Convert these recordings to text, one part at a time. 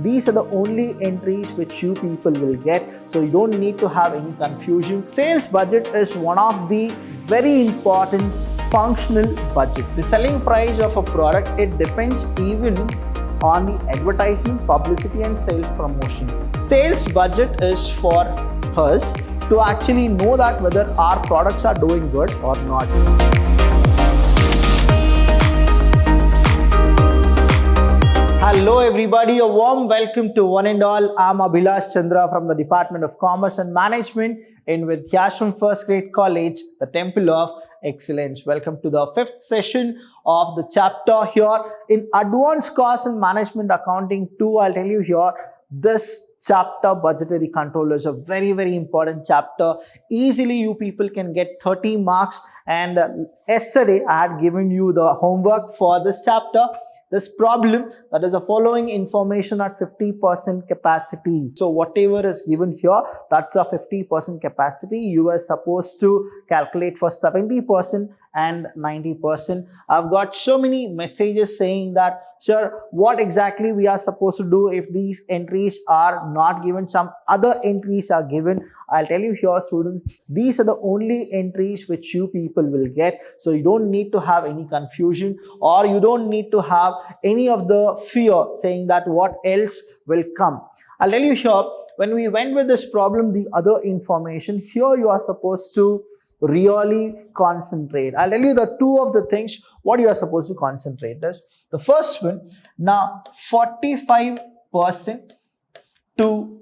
These are the only entries which you people will get, so you don't need to have any confusion. Sales budget is one of the very important functional budget. The selling price of a product, it depends even on the advertisement, publicity and sales promotion. Sales budget is for us to actually know that whether our products are doing good or not. Hello everybody, a warm welcome to one and all. I'm Abhilash Chandra from the Department of Commerce and Management in Vidhyaashram First Grade College, the Temple of Excellence. Welcome to the 5th session of the chapter here in Advanced Cost and Management Accounting 2. I'll tell you here, this chapter budgetary control is a very important chapter. Easily you people can get 30 marks, and yesterday I had given you the homework for this chapter. This problem, that is the following information at 50% capacity. So whatever is given here, that's a 50% capacity. You are supposed to calculate for 70% and 90%. I've got so many messages saying that, sir, what exactly we are supposed to do if these entries are not given, some other entries are given. I'll tell you here, students, these are the only entries which you people will get. So you don't need to have any confusion, or you don't need to have any of the fear saying that what else will come. I'll tell you here, when we went with this problem, the other information, here you are supposed to really concentrate. I'll tell you the two of the things what you are supposed to concentrate is. The first one, now 45% to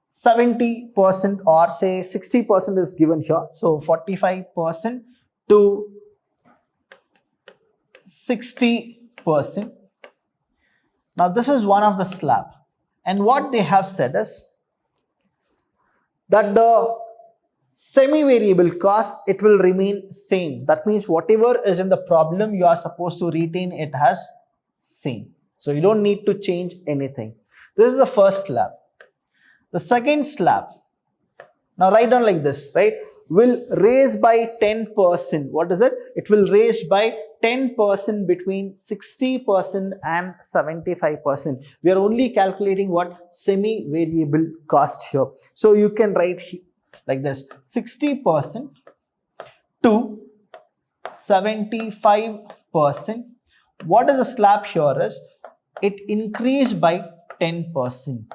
70% or say 60% is given here. So 45% to 60%. Now this is one of the slab, and what they have said is that the semi-variable cost, it will remain same. That means whatever is in the problem, you are supposed to retain it as same. So you don't need to change anything. This is the first slab. The second slab, now write down like this, right? Will raise by 10%. What is it? It will raise by 10% between 60% and 75%. We are only calculating what semi-variable cost here. So you can write like this, 60% to 75%. What is the slab here is, it increased by 10%.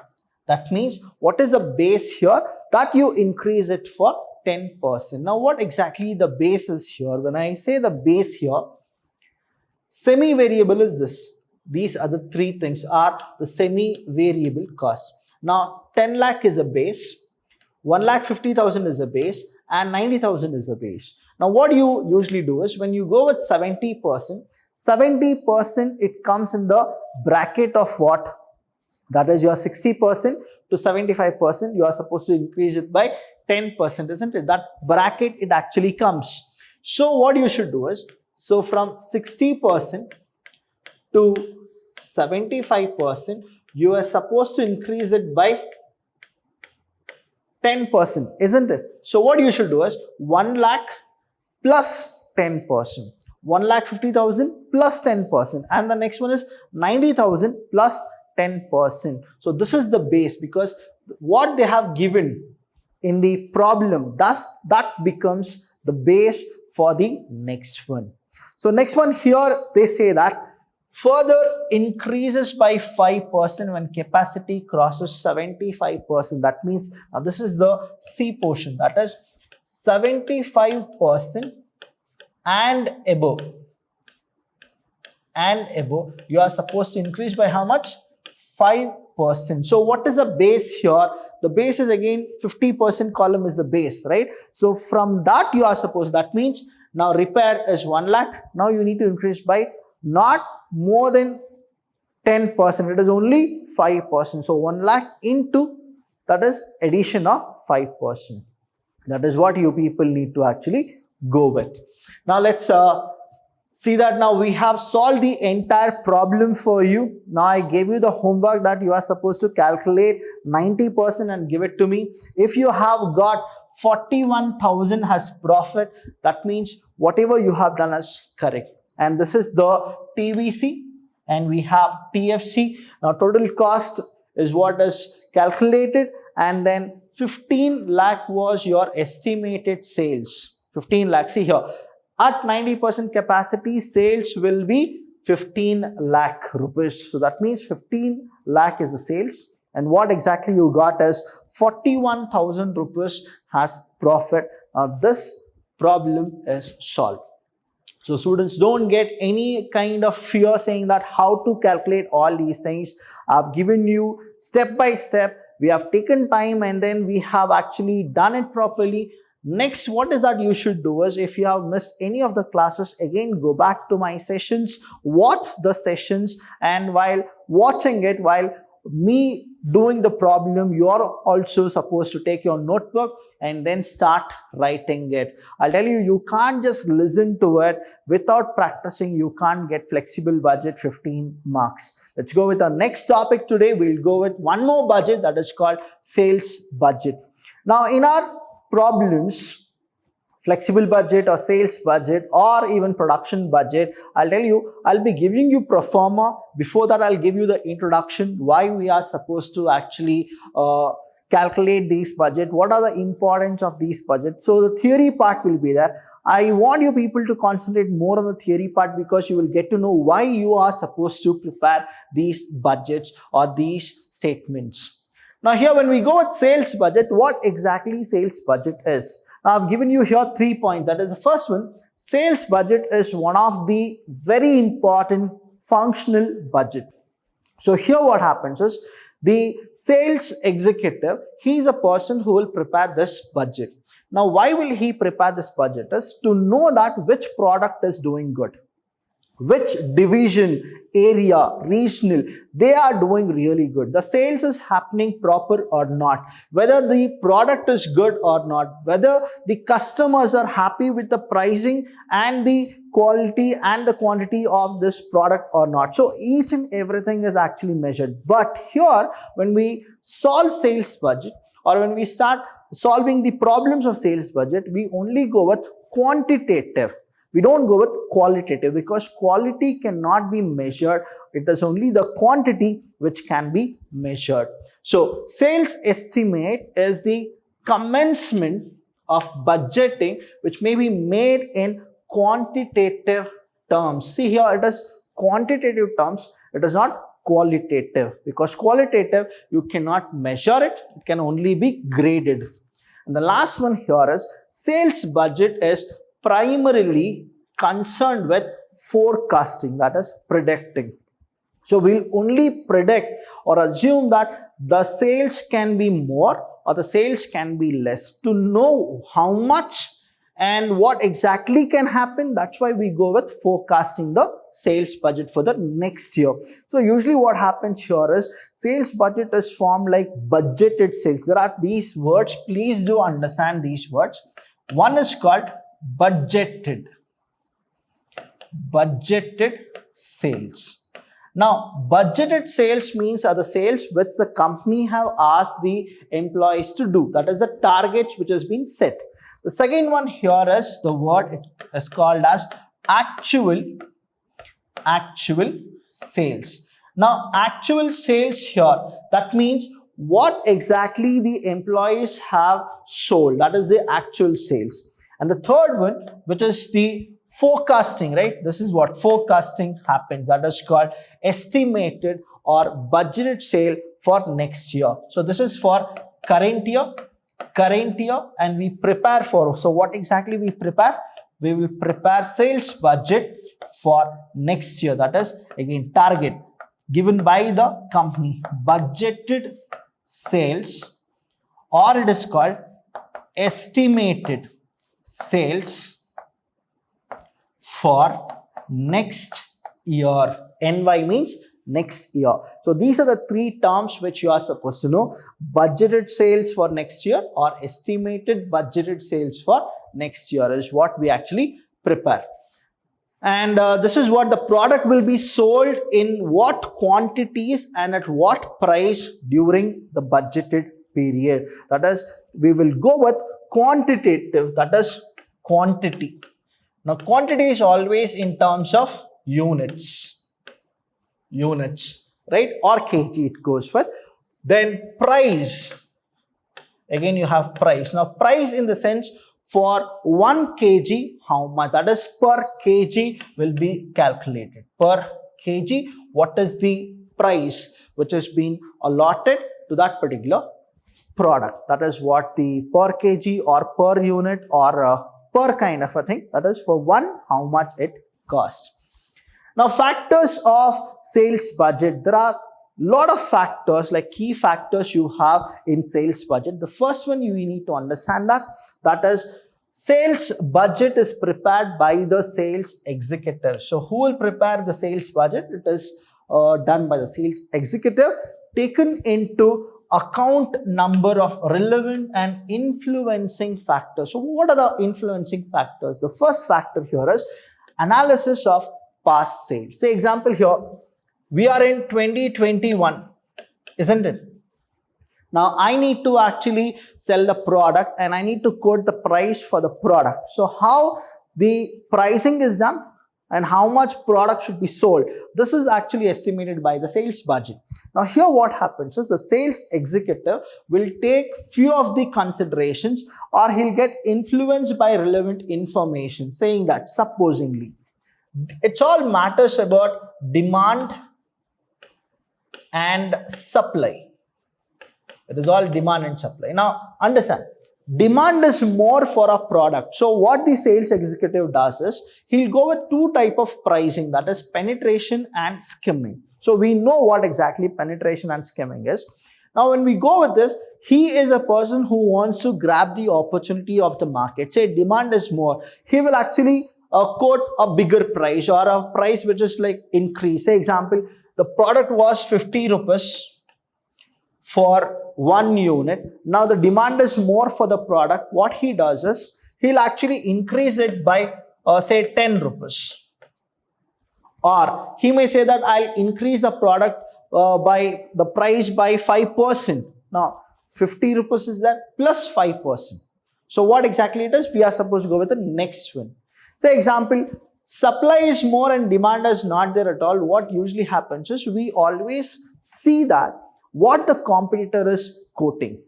That means what is the base here? That you increase it for 10%. Now what exactly the base is here? When I say the base here, semi-variable is this. These other three things are the semi-variable cost. Now 10 lakh is a base, 1,50,000 is a base, and 90,000 is a base. Now what you usually do is, when you go with 70%, 70% it comes in the bracket of what? That is your 60% to 75%. You are supposed to increase it by 10%, isn't it? That bracket it actually comes. So what you should do is, so from 60% to 75%, you are supposed to increase it by 10%, isn't it? So what you should do is 1 lakh plus 10%, 1,50,000 plus 10%, and the next one is 90,000 plus 10%. So this is the base, because what they have given in the problem, that becomes the base for the next one. So next one here, they say that further increases by 5% when capacity crosses 75%. That means now this is the C portion, that is 75% and above. You are supposed to increase by how much? 5%. So what is the base here? The base is again 50% column is the base, right? So from that you are supposed, that means now repair is 1 lakh. Now you need to increase by not more than 10%. It is only 5%. So 1 lakh into, that is addition of 5%. That is what you people need to actually go with. Now let's see that now we have solved the entire problem for you. Now I gave you the homework that you are supposed to calculate 90% and give it to me. If you have got 41,000 as profit, that means whatever you have done is correct. And this is the TVC, and we have TFC. Now total cost is what is calculated, and then 15 lakh was your estimated sales. 15 lakh. See here, at 90% capacity, sales will be 15 lakh rupees. So that means 15 lakh is the sales. And what exactly you got is 41,000 rupees as profit. Now this problem is solved. So students, don't get any kind of fear saying that how to calculate all these things. I've given you step by step. We have taken time and then we have actually done it properly. Next, what is that you should do is, if you have missed any of the classes, again go back to my sessions, watch the sessions, and while watching it, while me doing the problem, you are also supposed to take your notebook and then start writing it. I'll tell you, you can't just listen to it without practicing. You can't get flexible budget 15 marks. Let's go with our next topic today. We'll go with one more budget, that is called sales budget. Now in our problems, flexible budget or sales budget or even production budget, I'll tell you, I'll be giving you Proforma. Before that, I'll give you the introduction, why we are supposed to actually calculate these budget, what are the importance of these budgets. So the theory part will be there. I want you people to concentrate more on the theory part, because you will get to know why you are supposed to prepare these budgets or these statements. Now here, when we go with sales budget, what exactly sales budget is? Now I've given you here 3 points. That is the first one. Sales budget is one of the very important functional budget. So here what happens is, the sales executive, he is a person who will prepare this budget. Now why will he prepare this budget? Is to know that which product is doing good, which division, area, regional, they are doing really good. The sales is happening proper or not, whether the product is good or not, whether the customers are happy with the pricing and the quality and the quantity of this product or not. So each and everything is actually measured. But here, when we solve sales budget or when we start solving the problems of sales budget, we only go with quantitative. We don't go with qualitative, because quality cannot be measured. It is only the quantity which can be measured. So sales estimate is the commencement of budgeting which may be made in quantitative terms. See here, it is quantitative terms. It is not qualitative, because qualitative you cannot measure it. It can only be graded. And the last one here is, sales budget is primarily concerned with forecasting, that is predicting. So we'll only predict or assume that the sales can be more or the sales can be less. To know how much and what exactly can happen, that's why we go with forecasting the sales budget for the next year. So usually what happens here is, sales budget is formed like budgeted sales. There are these words, please do understand these words. One is called budgeted sales. Now budgeted sales means are the sales which the company have asked the employees to do, that is the targets which has been set. The second one here is the word, it is called as actual sales. Now actual sales here, that means what exactly the employees have sold, that is the actual sales. And the third one, which is the forecasting, right? This is what forecasting happens, that is called estimated or budgeted sale for next year. So this is for current year, and we prepare for, so what exactly we prepare? We will prepare sales budget for next year, that is again target given by the company, budgeted sales, or it is called estimated sales for next year. NY means next year. So these are the 3 terms which you are supposed to know: budgeted sales for next year or estimated budgeted sales for next year is what we actually prepare. And this is what the product will be sold in what quantities and at what price during the budgeted period. That is, we will go with quantitative, that is quantity. Now quantity is always in terms of units, right, or kg it goes with. Then price. Again, you have price. Now, price in the sense for 1 kg, how much? That is per kg will be calculated. Per kg, what is the price which has been allotted to that particular product? That is what the per kg or per unit or per kind of a thing. That is for one, how much it costs. Now, factors of sales budget. There are lot of factors, like key factors you have in sales budget. The first one you need to understand that is sales budget is prepared by the sales executive. So who will prepare the sales budget? It is done by the sales executive, taken into account number of relevant and influencing factors. So what are the influencing factors? The first factor here is analysis of past sales. Say example here, we are in 2021, isn't it? Now I need to actually sell the product and I need to quote the price for the product. So how the pricing is done and how much product should be sold, this is actually estimated by the sales budget. Now here what happens is the sales executive will take few of the considerations, or he'll get influenced by relevant information, saying that supposingly it's all matters about demand and supply. It is all demand and supply. Now understand, demand is more for a product. So what the sales executive does is he'll go with two type of pricing, that is penetration and skimming. So we know what exactly penetration and skimming is. Now when we go with this, he is a person who wants to grab the opportunity of the market. Say demand is more, he will actually quote a bigger price or a price which is like increase. Say example, the product was 50 rupees for 1 unit. Now the demand is more for the product. What he does is he'll actually increase it by say 10 rupees. Or he may say that I'll increase the product by the price by 5%. Now 50 rupees is that plus 5%. So what exactly it is? We are supposed to go with the next one. Say example, supply is more and demand is not there at all. What usually happens is we always see that what the competitor is quoting.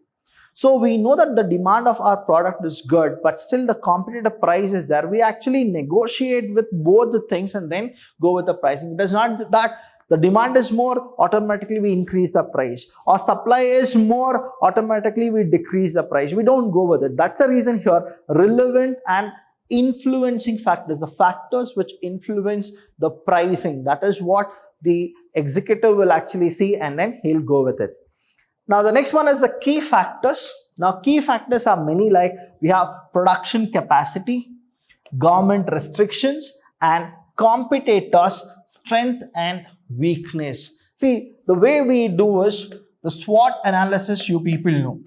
So we know that the demand of our product is good, but still the competitor price is there. We actually negotiate with both the things and then go with the pricing. It is not that the demand is more, automatically we increase the price, or supply is more, automatically we decrease the price. We don't go with it. That's the reason here, relevant and influencing factors, the factors which influence the pricing, that is what the executive will actually see and then he'll go with it. Now the next one is the key factors. Now key factors are many, like we have production capacity, government restrictions, and competitors' strength and weakness. See, the way we do is the SWOT analysis, you people know.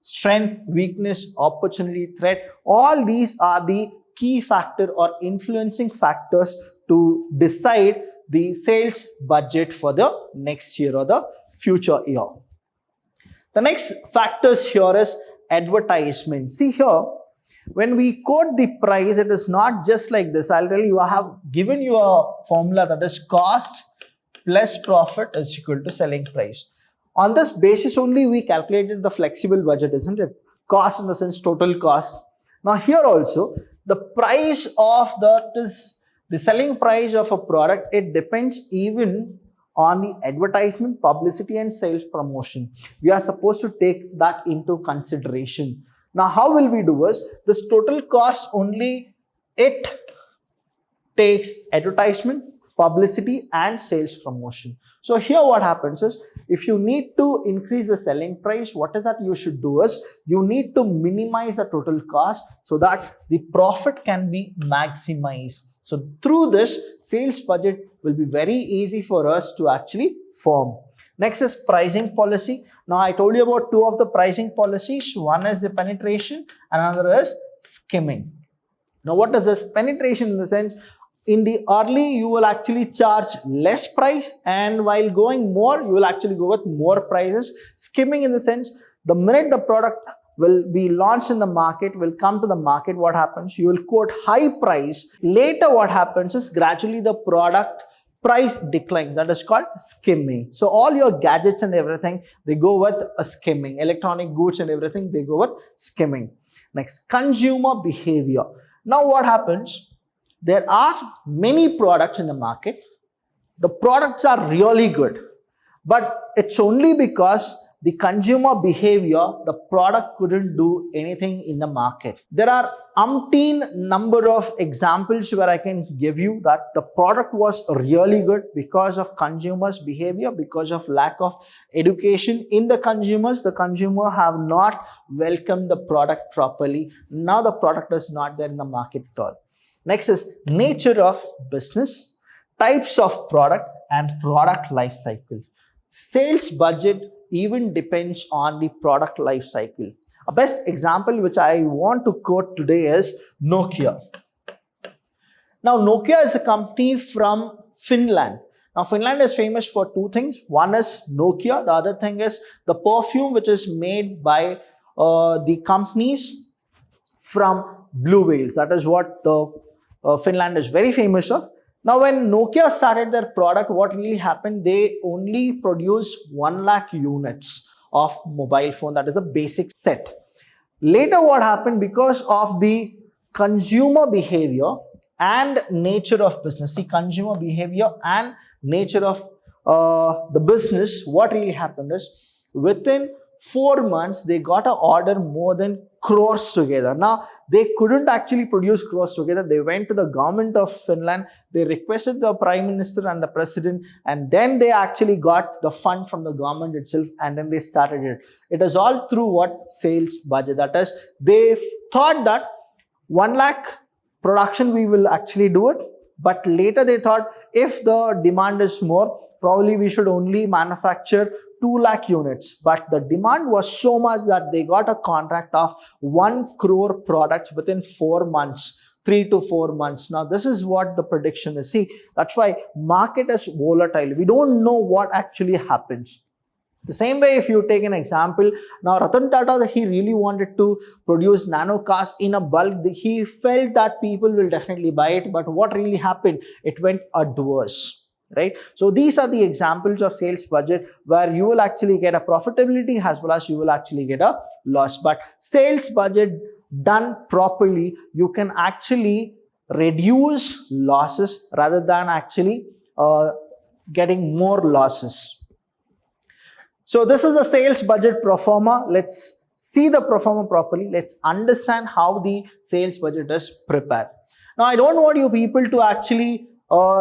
Strength, weakness, opportunity, threat, all these are the key factor or influencing factors to decide the sales budget for the next year or the future year. The next factors here is advertisement. See here, when we quote the price, it is not just like this. I'll tell you, I have given you a formula, that is cost plus profit is equal to selling price. On this basis only we calculated the flexible budget, isn't it? Cost in the sense total cost. Now here also the price of the selling price of a product, it depends even on the advertisement, publicity and sales promotion. We are supposed to take that into consideration. Now how will we do is, this total cost only, it takes advertisement, publicity and sales promotion. So here what happens is, if you need to increase the selling price, what is that you should do is, you need to minimize the total cost so that the profit can be maximized. So through this, sales budget will be very easy for us to actually form. Next is pricing policy. Now I told you about two of the pricing policies. One is the penetration, another is skimming. Now what is this? Penetration in the sense, in the early you will actually charge less price, and while going more you will actually go with more prices. Skimming in the sense, the minute the product will be launched in the market, will come to the market, what happens? You will quote high price. Later what happens is, gradually the product price decline, that is called skimming. So all your gadgets and everything, they go with a skimming. Electronic goods and everything, they go with skimming. Next, consumer behavior. Now what happens? There are many products in the market. The products are really good, but it's only because the consumer behavior, the product couldn't do anything in the market. There are umpteen number of examples where I can give you that the product was really good because of consumers' behavior, because of lack of education in the consumers. The consumer have not welcomed the product properly. Now the product is not there in the market at all. Next is nature of business, types of product, and product life cycle. Sales budget even depends on the product life cycle. A best example which I want to quote today is Nokia. Now Nokia is a company from Finland. Now Finland is famous for two things. One is Nokia. The other thing is the perfume which is made by the companies from blue whales. That is what the Finland is very famous of. Now when Nokia started their product, what really happened? They only produced 1 lakh units of mobile phone. That is a basic set. Later what happened? Because of the consumer behavior and nature of business, the consumer behavior and nature of the business, what really happened is within 4 months they got an order more than crores together. Now they couldn't actually produce crores together. They went to the government of Finland, they requested the prime minister and the president, and then they actually got the fund from the government itself, and then they started it. It is all through what? Sales budget. That is, they thought that 1 lakh production we will actually do it, but later they thought if the demand is more, probably we should only manufacture 2 lakh units, but the demand was so much that they got a contract of 1 crore products within 4 months, 3 to 4 months. Now this is what the prediction is. See, that's why market is volatile. We don't know what actually happens. The same way, if you take an example, now Ratan Tata, he really wanted to produce nano cars in a bulk. He felt that people will definitely buy it, but what really happened? It went adverse. Right? So these are the examples of sales budget where you will actually get a profitability as well as you will actually get a loss. But sales budget done properly, you can actually reduce losses rather than actually getting more losses. So this is the sales budget Proforma. Let's see the Proforma properly. Let's understand how the sales budget is prepared. Now I don't want you people to actually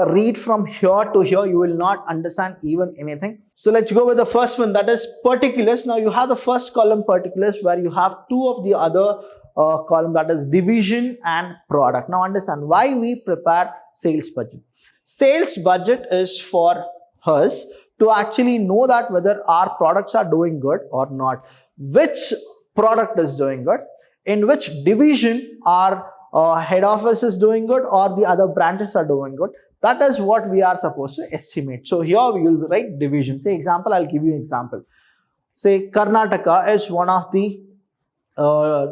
read from here to here. You will not understand even anything. So let's go with the first one, that is particulars. Now you have the first column, particulars, where you have two of the other column, that is division and product. Now understand why we prepare sales budget. Sales budget is for us to actually know that whether our products are doing good or not, which product is doing good, in which division our head office is doing good or the other branches are doing good. That is what we are supposed to estimate. So here we will write division. Say example, I'll give you an example. Say Karnataka is one of the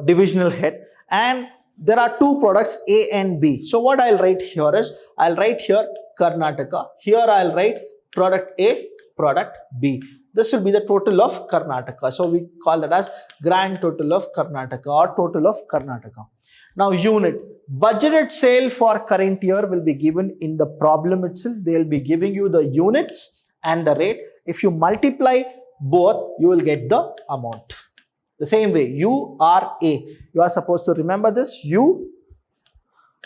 divisional head, and there are two products A and B. So what I'll write here is, I'll write here Karnataka. Here I'll write product A, product B. This will be the total of Karnataka. So we call that as grand total of Karnataka or total of Karnataka. Now unit, budgeted sale for current year will be given in the problem itself. They will be giving you the units and the rate. If you multiply both, you will get the amount. The same way, U R A. You are supposed to remember this. U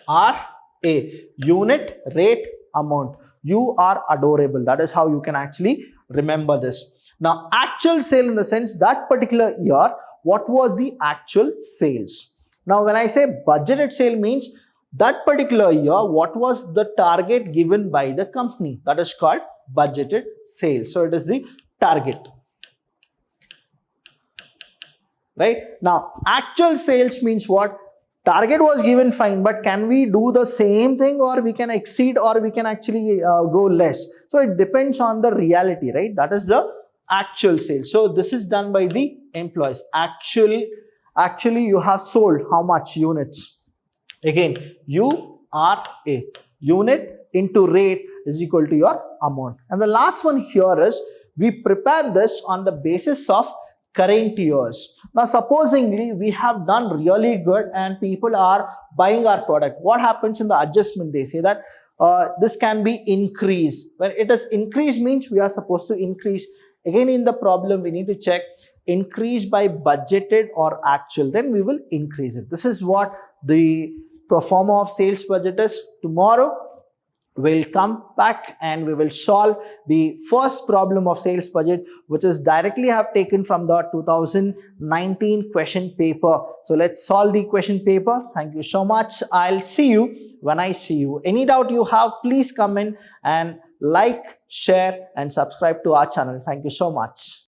R A. Unit, rate, amount. You are adorable. That is how you can actually remember this. Now actual sale, in the sense that particular year, what was the actual sales? Now when I say budgeted sale, means that particular year, what was the target given by the company? That is called budgeted sales. So it is the target. Right? Now actual sales means what? Target was given, fine, but can we do the same thing, or we can exceed, or we can actually go less? So it depends on the reality, right? That is the actual sales. So this is done by the employees. Actually you have sold how much units? Again, U R A, unit into rate. is equal to your amount. And the last one here is we prepare this on the basis of current years. Now, supposingly we have done really good and people are buying our product. What happens in the adjustment? They say that this can be increased. When it is increased means we are supposed to increase. Again, in the problem we need to check increase by budgeted or actual, then we will increase it. This is what the Proforma of sales budget is. Tomorrow we'll come back and we will solve the first problem of sales budget, which is directly have taken from the 2019 question paper. So let's solve the question paper. Thank you so much. I'll see you when I see you. Any doubt you have, please comment and like, share and subscribe to our channel. Thank you so much.